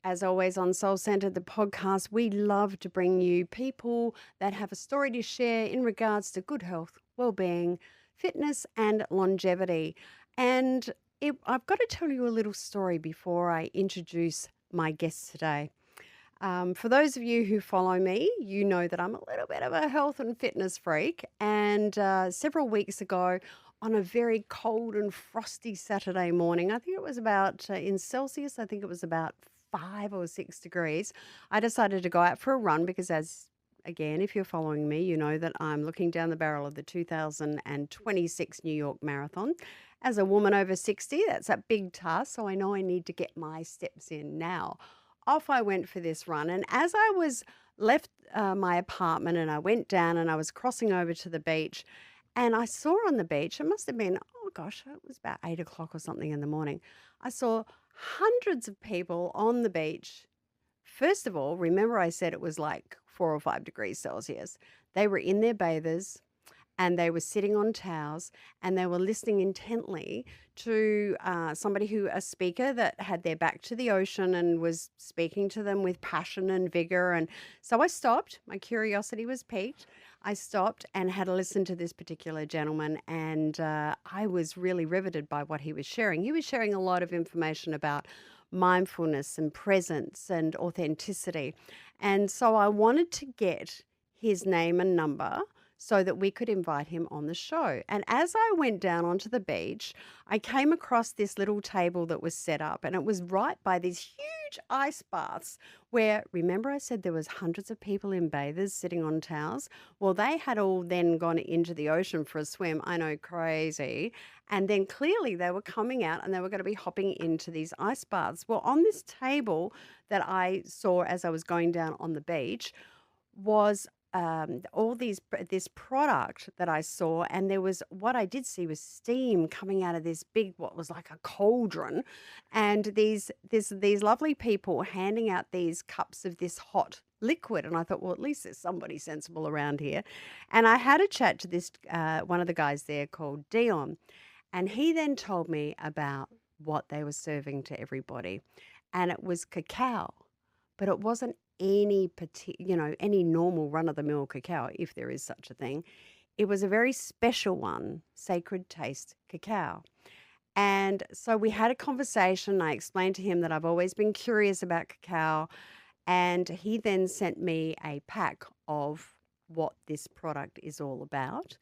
As always on Soul Centred, the podcast, we love to bring you people that have a story to share in regards to good health, well-being, fitness and longevity. And I've got to tell you a little story before I introduce my guest today. For those of you who follow me, you know that I'm a little bit of a health and fitness freak. And several weeks ago, on a very cold and frosty Saturday morning, I think it was about in Celsius, I think it was about 5 or 6 degrees, I decided to go out for a run because, again, if you're following me, you know that I'm looking down the barrel of the 2026 New York Marathon. As a woman over 60, that's a big task, so I know I need to get my steps in now. Off I went for this run, and as I was left my apartment and I went down and I was crossing over to the beach, and I saw on the beach, it must have been, oh gosh, it was about 8 o'clock or something in the morning. I saw hundreds of people on the beach. First of all, remember I said it was like 4 or 5 degrees Celsius. They were in their bathers and they were sitting on towels and they were listening intently to a speaker that had their back to the ocean and was speaking to them with passion and vigor. And so I stopped. My curiosity was piqued. I stopped and had a listen to this particular gentleman, and I was really riveted by what he was sharing. He was sharing a lot of information about mindfulness and presence and authenticity. And so I wanted to get his name and number so that we could invite him on the show. And as I went down onto the beach, I came across this little table that was set up, and it was right by these huge ice baths where, remember I said there was hundreds of people in bathers sitting on towels? Well, they had all then gone into the ocean for a swim. I know, crazy. And then clearly they were coming out and they were going to be hopping into these ice baths. Well, on this table that I saw as I was going down on the beach was this product that I saw, and there was, what I did see was steam coming out of this big, what was like a cauldron, and these lovely people handing out these cups of this hot liquid. And I thought, well, at least there's somebody sensible around here. And I had a chat to this one of the guys there called Dion, and he then told me about what they were serving to everybody, and it was cacao, but it wasn't any normal run-of-the-mill cacao, if there is such a thing. It was a very special one, Sacred Taste Cacao. And so we had a conversation. I explained to him that I've always been curious about cacao, and he then sent me a pack of what this product is all about.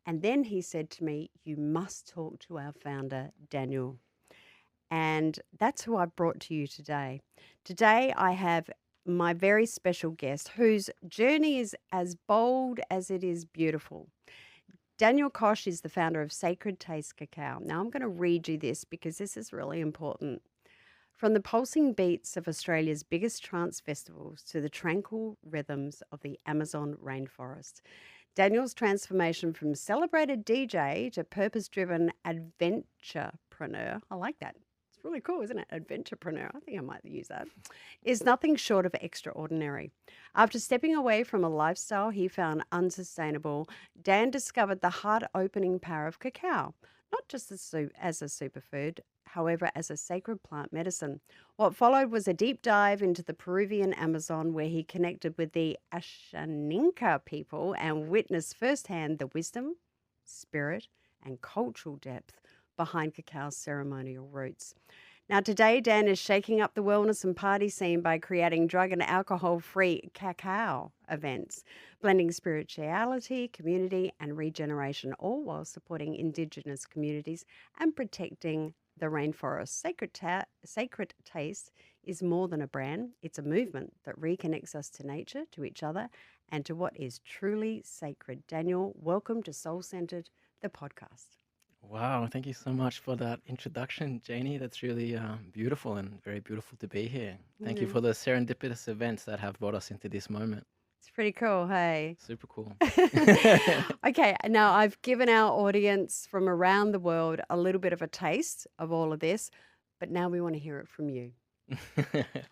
And then he said to me, you must talk to our founder, Daniel. And that's who I've brought to you today. Today I have my very special guest, whose journey is as bold as it is beautiful. Daniel Koch is the founder of Sacred Taste Cacao. Now, I'm going to read you this because this is really important. From the pulsing beats of Australia's biggest trance festivals to the tranquil rhythms of the Amazon rainforest, Daniel's transformation from celebrated DJ to purpose-driven adventurepreneur, I like that. Really cool, isn't it? Adventurepreneur. I think I might use that. Is nothing short of extraordinary. After stepping away from a lifestyle he found unsustainable, Dan discovered the heart-opening power of cacao, not just as a superfood, however, as a sacred plant medicine. What followed was a deep dive into the Peruvian Amazon, where he connected with the Ashaninka people and witnessed firsthand the wisdom, spirit, and cultural depth behind cacao's ceremonial roots. Now, today, Dan is shaking up the wellness and party scene by creating drug and alcohol-free cacao events, blending spirituality, community, and regeneration, all while supporting Indigenous communities and protecting the rainforest. Sacred Taste is more than a brand. It's a movement that reconnects us to nature, to each other, and to what is truly sacred. Daniel, welcome to Soul Centred, the podcast. Wow, thank you so much for that introduction, Jaynie. That's really beautiful and very beautiful to be here. Thank you for the serendipitous events that have brought us into this moment. It's pretty cool, hey? Super cool. Okay, now I've given our audience from around the world a little bit of a taste of all of this, but now we want to hear it from you.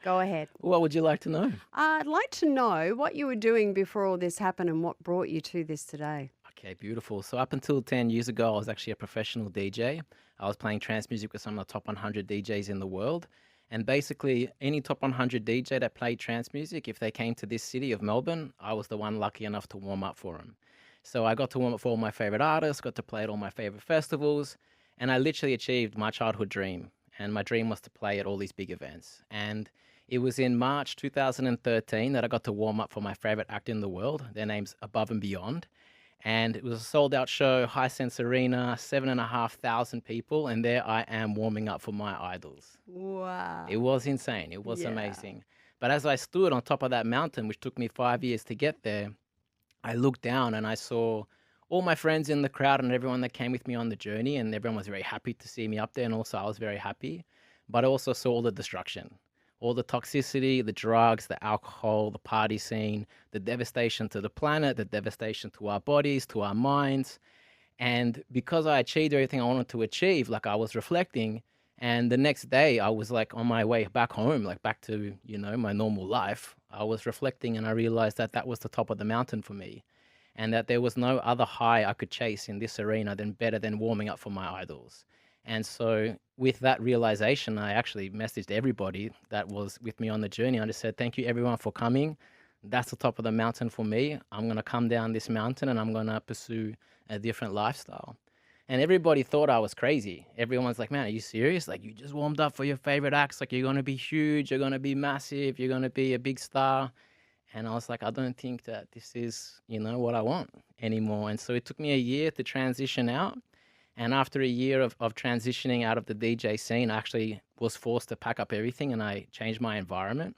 Go ahead. What would you like to know? I'd like to know what you were doing before all this happened and what brought you to this today. Okay, beautiful. So up until 10 years ago, I was actually a professional DJ. I was playing trance music with some of the top 100 DJs in the world. And basically, any top 100 DJ that played trance music, if they came to this city of Melbourne, I was the one lucky enough to warm up for them. So I got to warm up for all my favorite artists, got to play at all my favorite festivals, and I literally achieved my childhood dream. And my dream was to play at all these big events. And it was in March 2013 that I got to warm up for my favorite act in the world. Their name's Above and Beyond. And it was a sold out show, High Sense Arena, 7,500 people. And there I am warming up for my idols. It Wow. was insane. It was Yeah. amazing. But as I stood on top of that mountain, which took me 5 years to get there, I looked down and I saw all my friends in the crowd and everyone that came with me on the journey. And everyone was very happy to see me up there. And also, I was very happy. But I also saw all the destruction, all the toxicity, the drugs, the alcohol, the party scene, the devastation to the planet, the devastation to our bodies, to our minds. And because I achieved everything I wanted to achieve, like I was reflecting, and the next day I was like on my way back home, like back to, my normal life. I was reflecting and I realized that that was the top of the mountain for me and that there was no other high I could chase in this arena than better than warming up for my idols. And so with that realization, I actually messaged everybody that was with me on the journey. I just said, thank you everyone for coming. That's the top of the mountain for me. I'm going to come down this mountain and I'm going to pursue a different lifestyle. And everybody thought I was crazy. Everyone's like, man, are you serious? Like, you just warmed up for your favorite acts. Like, you're going to be huge. You're going to be massive. You're going to be a big star. And I was like, I don't think that this is, what I want anymore. And so it took me a year to transition out. And after a year of transitioning out of the DJ scene, I actually was forced to pack up everything and I changed my environment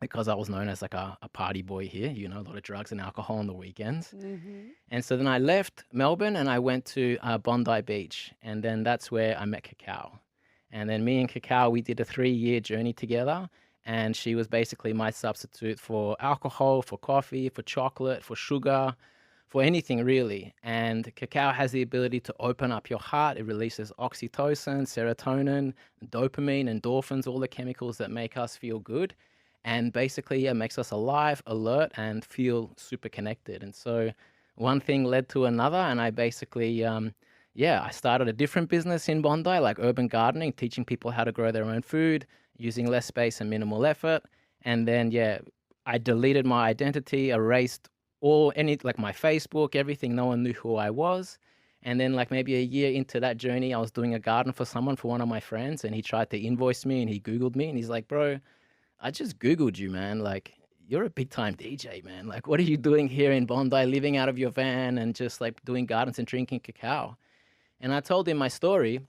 because I was known as like a party boy here, a lot of drugs and alcohol on the weekends. Mm-hmm. And so then I left Melbourne and I went to Bondi Beach. And then that's where I met Cacao. And then me and Cacao, we did a 3-year journey together. And she was basically my substitute for alcohol, for coffee, for chocolate, for sugar, for anything really. And cacao has the ability to open up your heart. It releases oxytocin, serotonin, dopamine, endorphins, all the chemicals that make us feel good. And basically, it makes us alive, alert, and feel super connected. And so one thing led to another. And I basically, I started a different business in Bondi, like urban gardening, teaching people how to grow their own food using less space and minimal effort. And then, I deleted my identity, erased like my Facebook, everything. No one knew who I was. And then like maybe a year into that journey, I was doing a garden for someone, for one of my friends, and he tried to invoice me and he Googled me and he's like, bro, I just Googled you, man. Like, you're a big time DJ, man. Like, what are you doing here in Bondi, living out of your van and just like doing gardens and drinking cacao? And I told him my story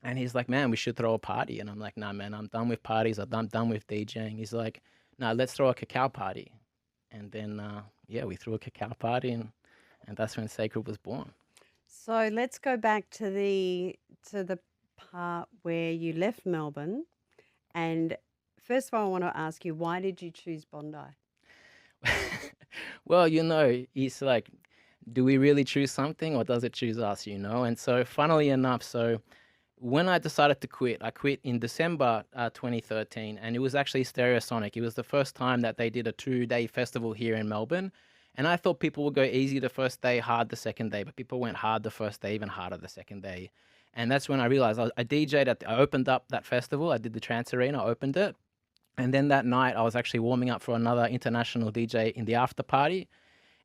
and he's like, man, we should throw a party. And I'm like, nah, man, I'm done with parties. I'm done with DJing. He's like, nah, let's throw a cacao party. And then, we threw a cacao party and that's when Sacred was born. So let's go back to the part where you left Melbourne. And first of all, I want to ask you, why did you choose Bondi? Well, it's like, do we really choose something or does it choose us, And so funnily enough, when I decided to quit, I quit in December 2013, and it was actually Stereosonic. It was the first time that they did a 2-day festival here in Melbourne. And I thought people would go easy the first day, hard the second day, but people went hard the first day, even harder the second day. And that's when I realized I DJ'd I opened up that festival. I did the Trance Arena, opened it. And then that night, I was actually warming up for another international DJ in the after party.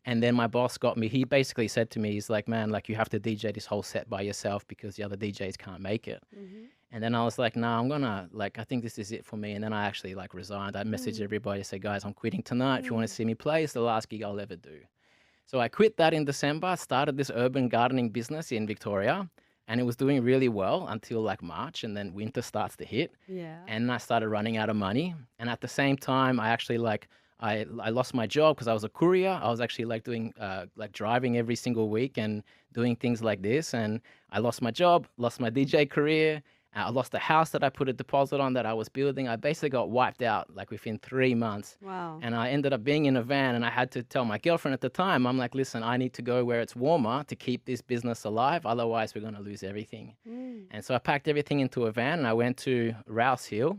And then my boss got me. He basically said to me, he's like, man, like you have to DJ this whole set by yourself because the other DJs can't make it. Mm-hmm. And then I was like, nah, I'm gonna I think this is it for me. And then I actually like resigned. I messaged everybody, said, guys, I'm quitting tonight. If you want to see me play, it's the last gig I'll ever do. So I quit that in December, started this urban gardening business in Victoria, and it was doing really well until like March, and then winter starts to hit. Yeah. And I started running out of money. And at the same time, I actually I lost my job because I was a courier. I was actually like doing like driving every single week and doing things like this. And I lost my job, lost my DJ career. I lost the house that I put a deposit on that I was building. I basically got wiped out like within 3 months. Wow. And I ended up being in a van and I had to tell my girlfriend at the time, I'm like, listen, I need to go where it's warmer to keep this business alive. Otherwise, we're going to lose everything. And so I packed everything into a van and I went to Rouse Hill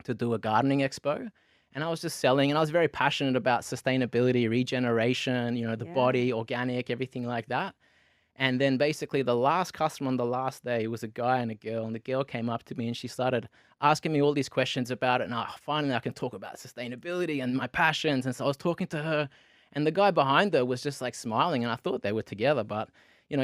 to do a gardening expo. And I was just selling, and I was very passionate about sustainability, regeneration, the body, organic, everything like that. And then basically the last customer on the last day was a guy and a girl, and the girl came up to me and she started asking me all these questions about it. And finally I can talk about sustainability and my passions. And so I was talking to her, and the guy behind her was just like smiling, and I thought they were together, but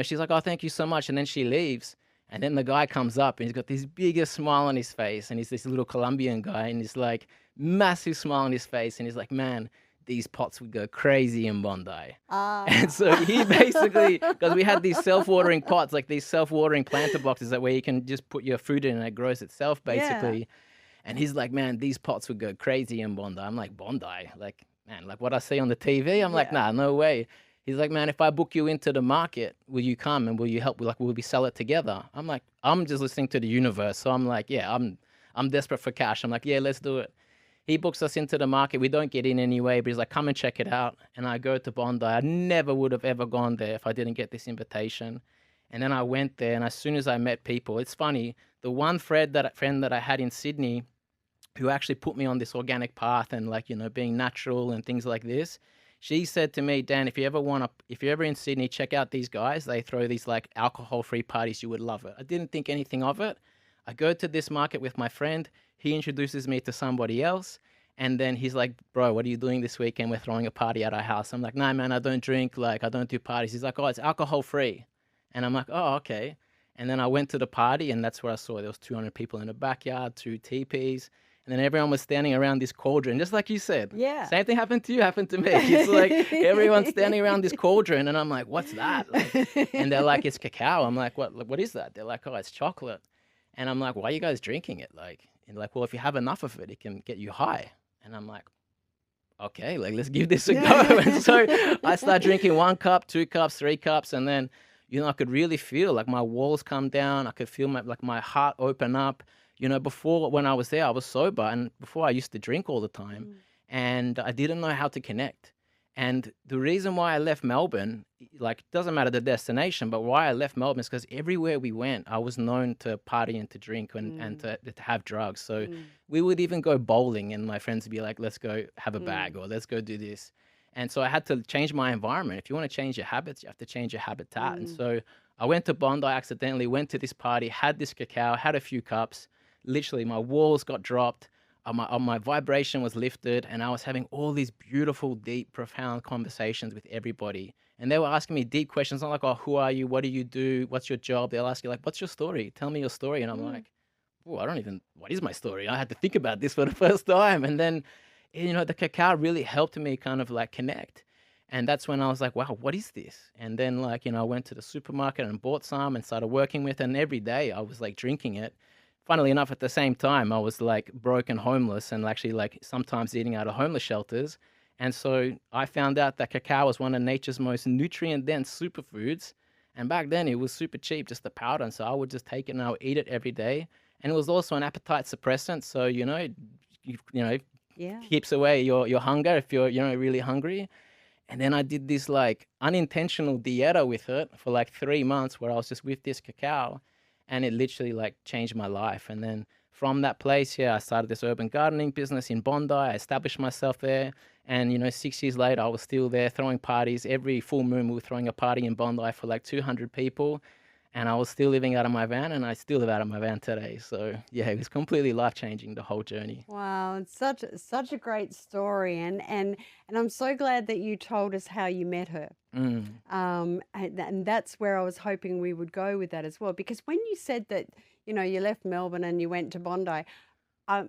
she's like, "Oh, thank you so much." And then she leaves. And then the guy comes up and he's got this biggest smile on his face, and he's this little Colombian guy, and he's like massive smile on his face, and he's like, "Man, these pots would go crazy in Bondi." And so he basically, because we had these self-watering pots, like these self-watering planter boxes that where you can just put your food in and it grows itself, Yeah. basically. And he's like, "Man, these pots would go crazy in Bondi." I'm like, "Bondi? Like, man, like what I see on the TV?" I'm like, Yeah. "Nah, no way." He's like, "Man, if I book you into the market, will you come and will you help? Like, will we sell it together?" I'm like, I'm just listening to the universe. So I'm like, yeah, I'm desperate for cash. I'm like, yeah, let's do it. He books us into the market. We don't get in anyway, but he's like, "Come and check it out." And I go to Bondi. I never would have ever gone there if I didn't get this invitation. And then I went there, and as soon as I met people, it's funny, the one friend that I had in Sydney who actually put me on this organic path and like, being natural and things like this. She said to me, "Dan, if you're ever in Sydney, check out these guys. They throw these like alcohol-free parties. You would love it." I didn't think anything of it. I go to this market with my friend. He introduces me to somebody else. And then he's like, "Bro, what are you doing this weekend? We're throwing a party at our house." I'm like, "Nah, man, I don't drink. Like, I don't do parties." He's like, "Oh, it's alcohol-free." And I'm like, "Oh, okay." And then I went to the party, and that's where I saw there was 200 people in the backyard, two teepees, and then everyone was standing around this cauldron, just like you said. Yeah. Same thing happened to you, happened to me. It's like everyone's standing around this cauldron, and I'm like, "What's that?" Like, and they're like, "It's cacao." I'm like, What is that?" They're like, "Oh, it's chocolate." And I'm like, "Why are you guys drinking it?" Like, and like, "Well, if you have enough of it, it can get you high." And I'm like, "Okay, like let's give this a go." And so I start drinking 1 cup, 2 cups, 3 cups, and then I could really feel like my walls come down. I could feel my heart open up. Before when I was there, I was sober, and before I used to drink all the time, Mm. and I didn't know how to connect. And the reason why I left Melbourne, like, doesn't matter the destination, but why I left Melbourne is because everywhere we went, I was known to party and to drink and Mm. to have drugs. So Mm. we would even go bowling, and my friends would be like, "Let's go have a bag," Mm. or "Let's go do this." And so I had to change my environment. If you want to change your habits, you have to change your habitat. And Mm. so I went to Bondi accidentally, went to this party, had this cacao, had a few cups. Literally, my walls got dropped, my vibration was lifted, and I was having all these beautiful, deep, profound conversations with everybody. And they were asking me deep questions, not like, "Oh, who are you? What do you do? What's your job?" They'll ask you, like, "What's your story? Tell me your story." And I'm Mm. like, "Oh, I don't even, what is my story?" I had to think about this for the first time. And then, the cacao really helped me kind of like connect. And that's when I was like, "Wow, what is this?" And then, like, I went to the supermarket and bought some and started working with it. And every day I was like drinking it. Funnily enough, at the same time, I was like broke and homeless and actually like sometimes eating out of homeless shelters. And so I found out that cacao is one of nature's most nutrient dense superfoods. And back then it was super cheap, just the powder. And so I would just take it and I would eat it every day. And it was also an appetite suppressant. So, it Yeah. keeps away your hunger if you're, really hungry. And then I did this like unintentional dieta with it for like 3 months where I was just with this cacao, and it literally like changed my life. And then from that place, yeah, I started this urban gardening business in Bondi. I established myself there. And, 6 years later, I was still there throwing parties. Every full moon, we were throwing a party in Bondi for like 200 people. And I was still living out of my van, and I still live out of my van today. So yeah, it was completely life changing, the whole journey. Wow, it's such a great story, and I'm so glad that you told us how you met her. Mm. And that's where I was hoping we would go with that as well. Because when you said that, you left Melbourne and you went to Bondi, um,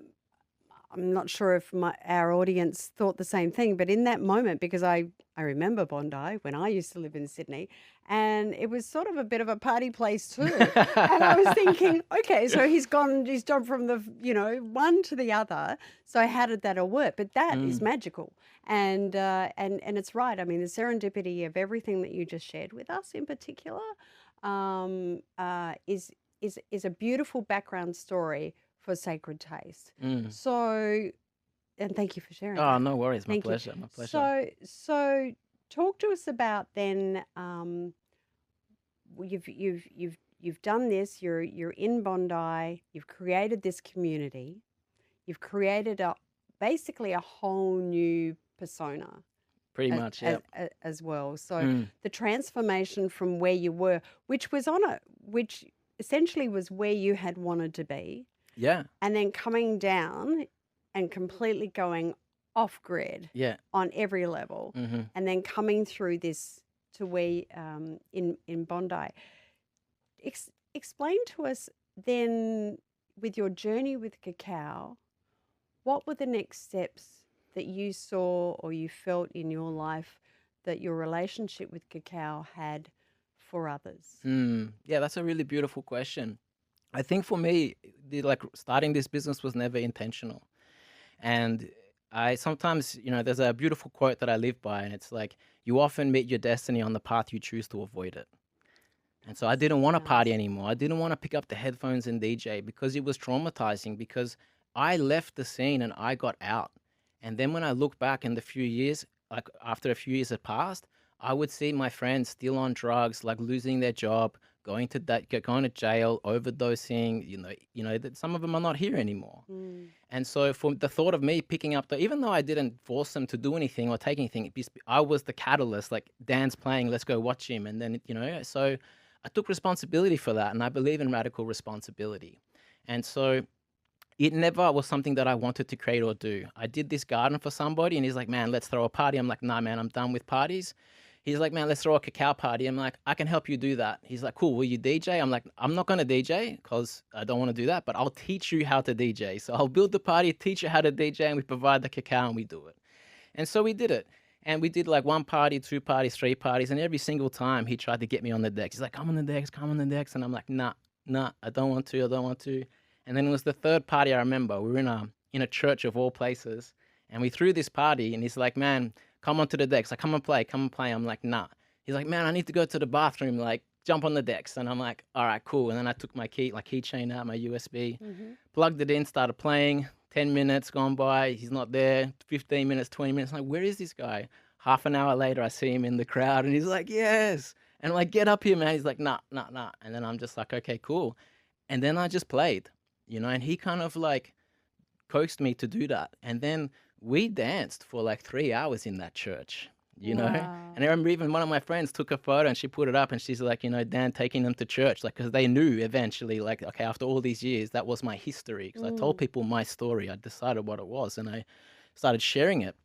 I'm not sure if our audience thought the same thing, but in that moment, because I remember Bondi when I used to live in Sydney, and it was sort of a bit of a party place too. And I was thinking, okay, so he's gone from the, one to the other. So how did that all work? But that is Mm. magical. And it's right. I mean, the serendipity of everything that you just shared with us in particular, um, uh, is is a beautiful background story for Sacred Taste. Mm. So, and thank you for sharing Oh, that. no worries. My Thank you. pleasure. My pleasure. So talk to us about then. You've done this. You're in Bondi. You've created this community. You've created basically a whole new persona pretty much, yeah. as well. So Mm, the transformation from where you were, which essentially was where you had wanted to be, yeah, and then coming down and completely going off grid yeah. on every level, Mhm. and then coming through this to where in Bondi. Explain to us then, with your journey with cacao, what were the next steps that you saw or you felt in your life that your relationship with cacao had for others? Yeah, that's a really beautiful question. I think for me, starting this business was never intentional. And I sometimes, there's a beautiful quote that I live by, and it's like, you often meet your destiny on the path you choose to avoid it. And so I That's didn't want to party nice. anymore. I didn't want to pick up the headphones and DJ because it was traumatizing because I left the scene and I got out. And then when I look back in the few years, like after a few years had passed, I would see my friends still on drugs, like losing their job, going to jail, overdosing, that some of them are not here anymore. Mm. And so for the thought of me picking up even though I didn't force them to do anything or take anything, I was the catalyst, like Dan's playing, let's go watch him. And then, so I took responsibility for that. And I believe in radical responsibility. And so it never was something that I wanted to create or do. I did this garden for somebody and he's like, man, let's throw a party. I'm like, nah, man, I'm done with parties. He's like, man, let's throw a cacao party. I'm like, I can help you do that. He's like, cool, will you DJ? I'm like, I'm not going to DJ because I don't want to do that, but I'll teach you how to DJ. So I'll build the party, teach you how to DJ, and we provide the cacao and we do it. And so we did it. And we did like one party, two parties, three parties. And every single time he tried to get me on the decks. He's like, come on the decks, come on the decks. And I'm like, nah, nah, I don't want to, I don't want to. And then it was the third party I remember. We were in a church of all places. And we threw this party and he's like, man, come onto the decks. Like, come and play, come and play. I'm like, nah. He's like, man, I need to go to the bathroom. Like, jump on the decks. And I'm like, all right, cool. And then I took my keychain out, my USB, Mm-hmm. plugged it in, started playing. 10 minutes gone by, he's not there. 15 minutes, 20 minutes. I'm like, where is this guy? Half an hour later, I see him in the crowd and he's like, yes. And I'm like, get up here, man. He's like, nah, nah, nah. And then I'm just like, okay, cool. And then I just played, and he kind of like coaxed me to do that. And then we danced for like 3 hours in that church. And I Wow. remember even one of my friends took a photo and she put it up and she's like, Dan taking them to church, like, because they knew eventually, like, okay, after all these years, that was my history. Because I told Mm. people my story, I decided what it was, and I started sharing it.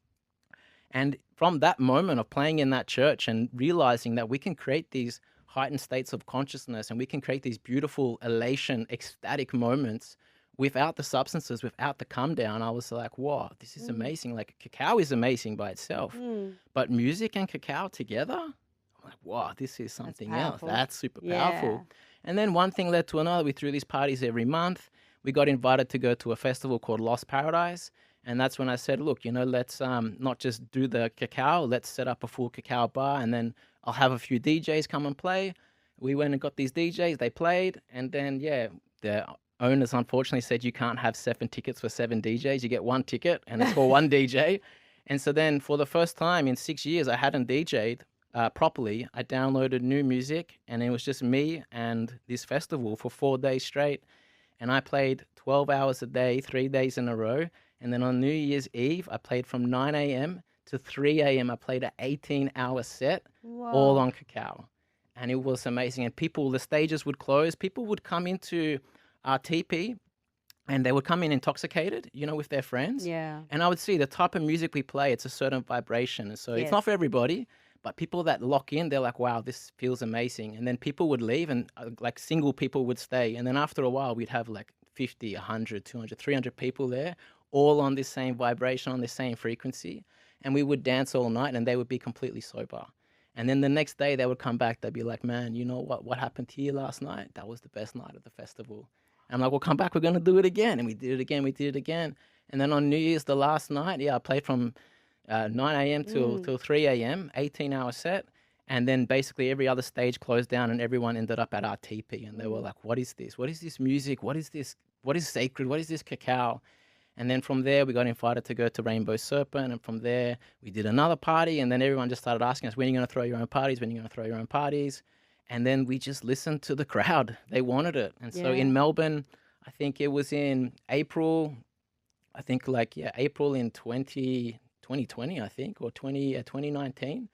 And from that moment of playing in that church and realizing that we can create these heightened states of consciousness and we can create these beautiful elation, ecstatic moments without the substances, without the come down, I was like, wow, this is Mm. amazing. Like cacao is amazing by itself, Mm. but music and cacao together, I'm like, wow, this is That's something else. powerful. That's super Yeah. powerful. And then one thing led to another. We threw these parties every month. We got invited to go to a festival called Lost Paradise. And that's when I said, look, let's not just do the cacao, let's set up a full cacao bar and then I'll have a few DJs come and play. We went and got these DJs, they played, and then, yeah, the owners unfortunately said you can't have 7 tickets for 7 DJs. You get 1 ticket and it's for one DJ. And so then for the first time in 6 years, I hadn't DJ'd properly. I downloaded new music and it was just me and this festival for 4 days straight. And I played 12 hours a day, 3 days in a row. And then on New Year's Eve, I played from 9 a.m. to 3 a.m. I played an 18-hour set, all Whoa. on cacao. And it was amazing. And the stages would close. People would come into our teepee and they would come in intoxicated, with their friends. Yeah. And I would see the type of music we play, it's a certain vibration. And so it's not Yes. for everybody, but people that lock in, they're like, wow, this feels amazing. And then people would leave and like single people would stay. And then after a while, we'd have like 50, 100, 200, 300 people there, all on this same vibration, on the same frequency. And we would dance all night and they would be completely sober. And then the next day they would come back, they'd be like, man, you know what happened here last night? That was the best night of the festival. And I'm like, well, come back, we're going to do it again. And we did it again, we did it again. And then on New Year's, the last night, yeah, I played from 9 a.m. Mm. till 3 a.m., 18-hour set. And then basically every other stage closed down and everyone ended up at our teepee. And they were Mm. like, what is this? What is this music? What is this? What is sacred? What is this cacao? And then from there, we got invited to go to Rainbow Serpent. And from there, we did another party. And then everyone just started asking us, when are you going to throw your own parties? When are you going to throw your own parties? And then we just listened to the crowd. They wanted it. And so Yeah. in Melbourne, I think it was in April, April in 2021, 2020, I think, or 2019.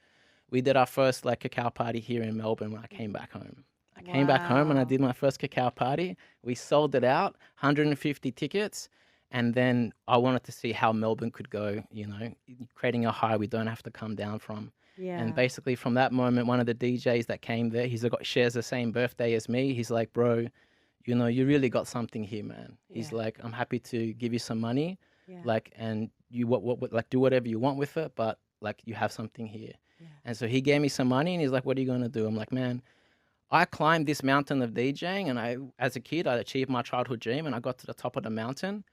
We did our first like cacao party here in Melbourne when I came back home. I came back home and I Wow. did my first cacao party. We sold it out, 150 tickets. And then I wanted to see how Melbourne could go, creating a high we don't have to come down from. And Yeah. basically from that moment, one of the DJs that came there, shares the same birthday as me. He's like, bro, you really got something here, man. He's Yeah. like, I'm happy to give you some money, Yeah. like, and you like do whatever you want with it, but like you have something here. Yeah. And so he gave me some money, and he's like, what are you gonna do? I'm like, man, I climbed this mountain of DJing, and as a kid, I achieved my childhood dream, and I got to the top of the mountain,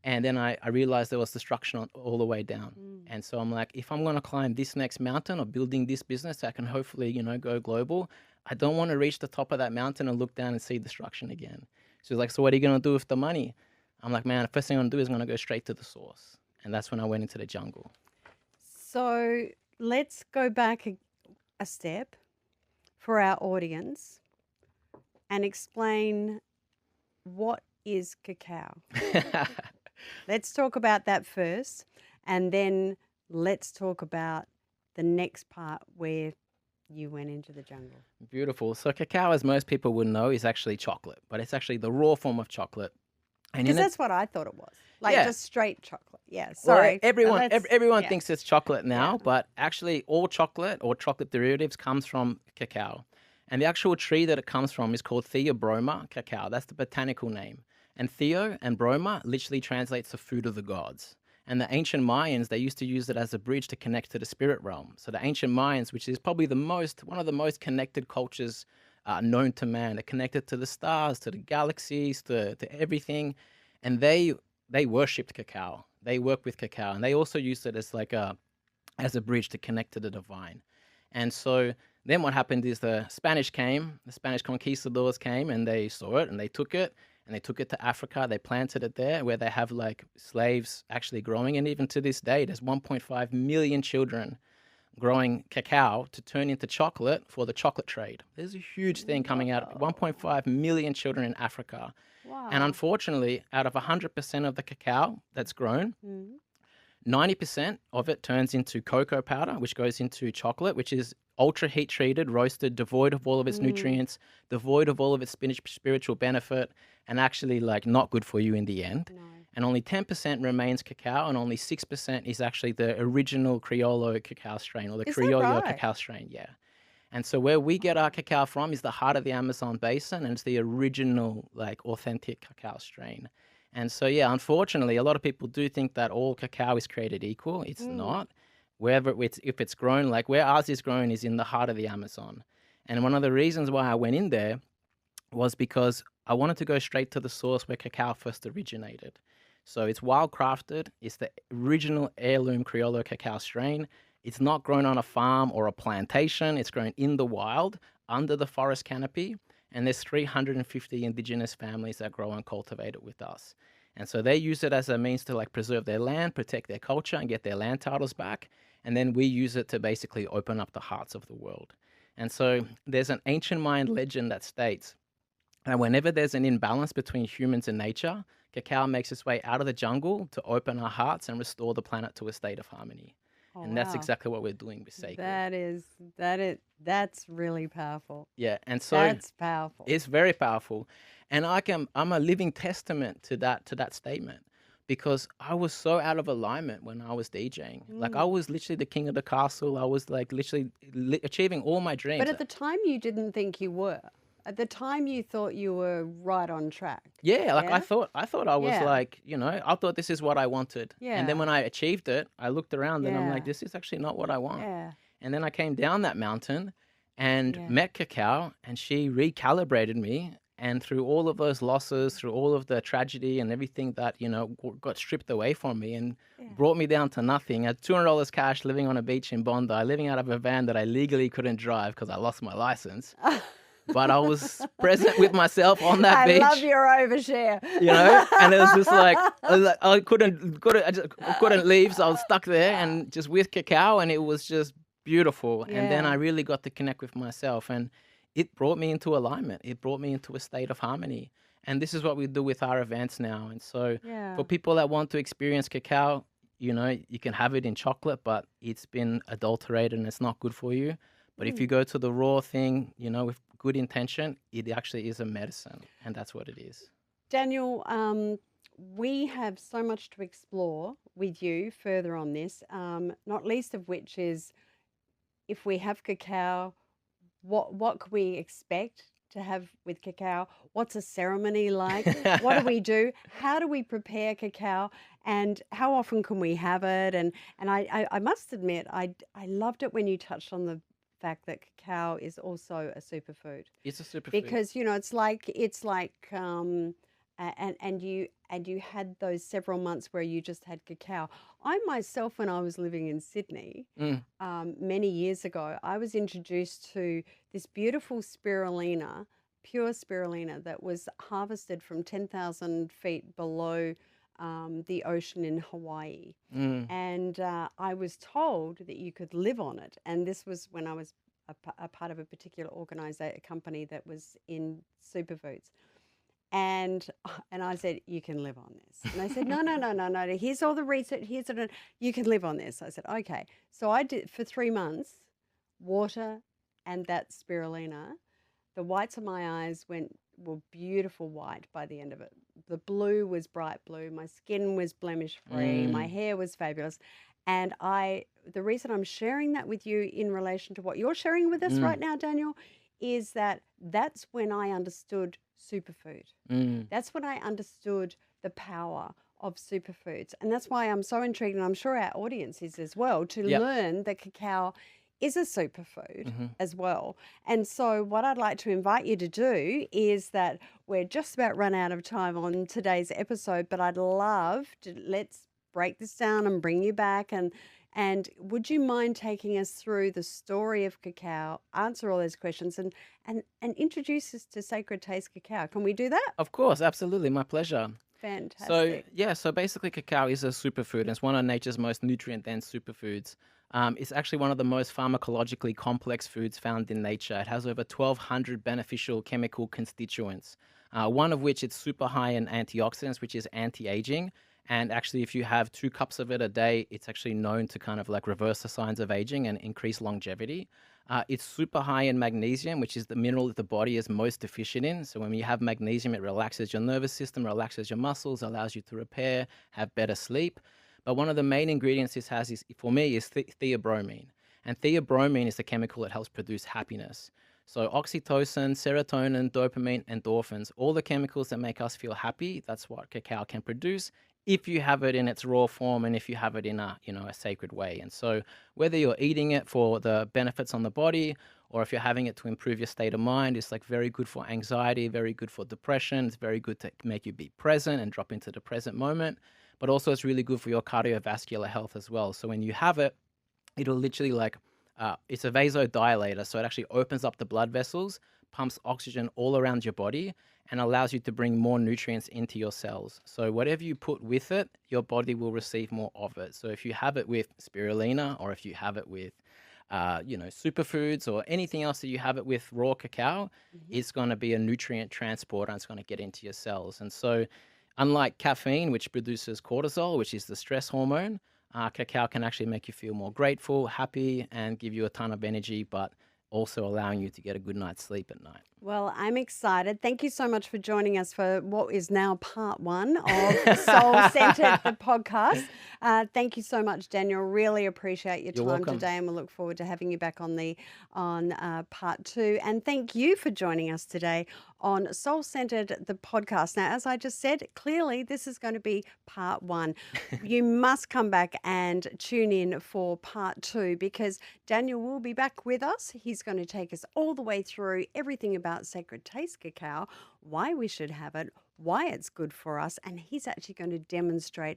and then I realized there was destruction all the way down. Mm. And so I'm like, if I'm gonna climb this next mountain or building this business that can hopefully, go global, I don't want to reach the top of that mountain and look down and see destruction again. So he's like, so what are you gonna do with the money? I'm like, man, the first thing I'm gonna do is I'm gonna go straight to the source. And that's when I went into the jungle. So let's go back a step for our audience and explain what is cacao. Let's talk about that first, and then let's talk about the next part where you went into the jungle. Beautiful. So cacao, as most people would know, is actually chocolate, but it's actually the raw form of chocolate. And Because in it, that's what I thought it was. Like yeah, just straight chocolate. Yeah, well, sorry. everyone Yeah, thinks it's chocolate now, yeah. but actually all chocolate or chocolate derivatives comes from cacao. And the actual tree that it comes from is called Theobroma cacao. That's the botanical name. And Theo and Broma literally translates to food of the gods. And the ancient Mayans, they used to use it as a bridge to connect to the spirit realm. So the ancient Mayans, which is probably one of the most connected cultures known to man, they're connected to the stars, to the galaxies, to everything. And they worshipped cacao. They work with cacao, and they also used it as as a bridge to connect to the divine. And so then what happened is the Spanish conquistadors came, and they saw it, and they took it, to Africa. They planted it there where they have like slaves actually growing. And even to this day, there's 1.5 million children growing cacao to turn into chocolate for the chocolate trade. There's a huge thing coming out. Whoa. 1.5 million children in Africa. And Wow. unfortunately, out of 100% of the cacao that's grown, Mm. 90% of it turns into cocoa powder, which goes into chocolate, which is ultra heat treated, roasted, devoid of all of its nutrients, devoid of all of its spiritual benefit, and actually like not good for you in the end. No. And only 10% remains cacao, and only 6% is actually the original Criollo cacao strain, or the Is that Criollo right? cacao strain, yeah. And so where we get our cacao from is the heart of the Amazon basin, and it's the original, like, authentic cacao strain. And so, yeah, unfortunately, a lot of people do think that all cacao is created equal. It's not. If it's grown, like where ours is grown is in the heart of the Amazon. And one of the reasons why I went in there was because I wanted to go straight to the source where cacao first originated. So it's wild crafted. It's the original heirloom Criollo cacao strain. It's not grown on a farm or a plantation. It's grown in the wild under the forest canopy. And there's 350 indigenous families that grow and cultivate it with us. And so they use it as a means to like preserve their land, protect their culture, and get their land titles back. And then we use it to basically open up the hearts of the world. And so there's an ancient Mayan legend that states that whenever there's an imbalance between humans and nature, cacao makes its way out of the jungle to open our hearts and restore the planet to a state of harmony. Oh, And that's wow. exactly what we're doing with Sacred. That's really powerful. Yeah, and so That's powerful. it's very powerful, and I'm a living testament to that statement, because I was so out of alignment when I was DJing. Like I was literally the king of the castle. I was like literally achieving all my dreams. But at the time, you didn't think you were. At the time, you thought you were right on track. Yeah, like Yeah? I thought I was Yeah. like, I thought this is what I wanted. And then Yeah. when I achieved it, I looked around and I'm Yeah. like, this is actually not what I want. Yeah. And then I came down that mountain and Yeah. met Cacao, and she recalibrated me. And through all of those losses, through all of the tragedy and everything that, got stripped away from me and Yeah. brought me down to nothing, I had $200 cash, living on a beach in Bondi, living out of a van that I legally couldn't drive because I lost my license. But I was present with myself on that beach. I love your overshare. And it was just like I couldn't leave, so I was stuck there and just with Cacao, and it was just beautiful. And then Yeah. I really got to connect with myself, and it brought me into alignment. It brought me into a state of harmony. And this is what we do with our events now. And so Yeah. for people that want to experience Cacao, you can have it in chocolate, but it's been adulterated and it's not good for you. But if you Mm. go to the raw thing, with good intention, it actually is a medicine, and that's what it is. Daniel, we have so much to explore with you further on this, not least of which is if we have cacao, what can we expect to have with cacao? What's a ceremony like? What do we do? How do we prepare cacao? And how often can we have it? And I must admit, I loved it when you touched on the fact that cacao is also a superfood It's a superfood. because and you had those several months where you just had cacao. I myself, when I was living in Sydney, Mm, many years ago, I was introduced to this beautiful spirulina, pure spirulina that was harvested from 10,000 feet below the ocean in Hawaii. mm. And I was told that you could live on it. And this was when I was a part of a particular organization, company that was in superfoods. And I said, you can live on this. And they said, no, no, no, no, no. Here's all the research. You can live on this. I said, okay. So I did for 3 months, water and that spirulina. The whites of my eyes were beautiful white by the end of it. The blue was bright blue. My skin was blemish free. My Mm. hair was fabulous. And the reason I'm sharing that with you in relation to what you're sharing with us Mm. right now, Daniel, is that that's when I understood superfood. Mm. That's when I understood the power of superfoods. And that's why I'm so intrigued, and I'm sure our audience is as well, to Yep. learn that cacao is a superfood Hmm. as well. And so, what I'd like to invite you to do is that we're just about run out of time on today's episode, but I'd love to let's break this down and bring you back. And would you mind taking us through the story of cacao, answer all those questions, and introduce us to Sacred Taste Cacao? Can we do that? Of course, absolutely, my pleasure. So Fantastic. yeah, so basically, cacao is a superfood, and it's one of nature's most nutrient-dense superfoods. It's actually one of the most pharmacologically complex foods found in nature. It has over 1,200 beneficial chemical constituents, one of which it's super high in antioxidants, which is anti-aging. And actually, if you have 2 cups of it a day, it's actually known to kind of like reverse the signs of aging and increase longevity. It's super high in magnesium, which is the mineral that the body is most deficient in. So when you have magnesium, it relaxes your nervous system, relaxes your muscles, allows you to repair, have better sleep. But one of the main ingredients this has is, for me, is theobromine. And theobromine is the chemical that helps produce happiness. So oxytocin, serotonin, dopamine, endorphins, all the chemicals that make us feel happy, that's what cacao can produce if you have it in its raw form and if you have it in a sacred way. And so whether you're eating it for the benefits on the body or if you're having it to improve your state of mind, it's like very good for anxiety, very good for depression. It's very good to make you be present and drop into the present moment. But also it's really good for your cardiovascular health as well. So when you have it, it'll literally it's a vasodilator. So it actually opens up the blood vessels, pumps oxygen all around your body, and allows you to bring more nutrients into your cells. So whatever you put with it, your body will receive more of it. So if you have it with spirulina, or if you have it with, superfoods, or anything else that you have it with raw cacao, Mhm. it's going to be a nutrient transporter and it's going to get into your cells. And so, unlike caffeine, which produces cortisol, which is the stress hormone, cacao can actually make you feel more grateful, happy, and give you a ton of energy, but also allowing you to get a good night's sleep at night. Well, I'm excited. Thank you so much for joining us for what is now part one of Soul Centered, the podcast. Thank you so much, Daniel. Really appreciate your You're time welcome. today, and we'll look forward to having you back on part two. And thank you for joining us today on Soul Centered, the podcast. Now, as I just said, clearly this is going to be part one. You must come back and tune in for part two because Daniel will be back with us. He's going to take us all the way through everything about Sacred Taste Cacao, why we should have it, why it's good for us, and he's actually going to demonstrate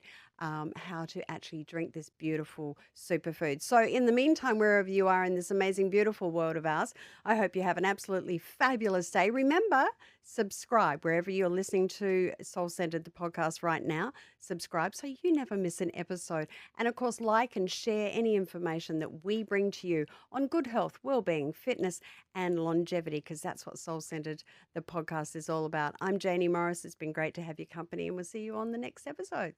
how to actually drink this beautiful superfood. So in the meantime, wherever you are in this amazing, beautiful world of ours, I hope you have an absolutely fabulous day. Remember, subscribe wherever you're listening to Soul Centered, the podcast right now. Subscribe so you never miss an episode. And of course, like and share any information that we bring to you on good health, well-being, fitness, and longevity, because that's what Soul Centered, the podcast, is all about. I'm Jaynie Morris. It's been great to have your company, and we'll see you on the next episode.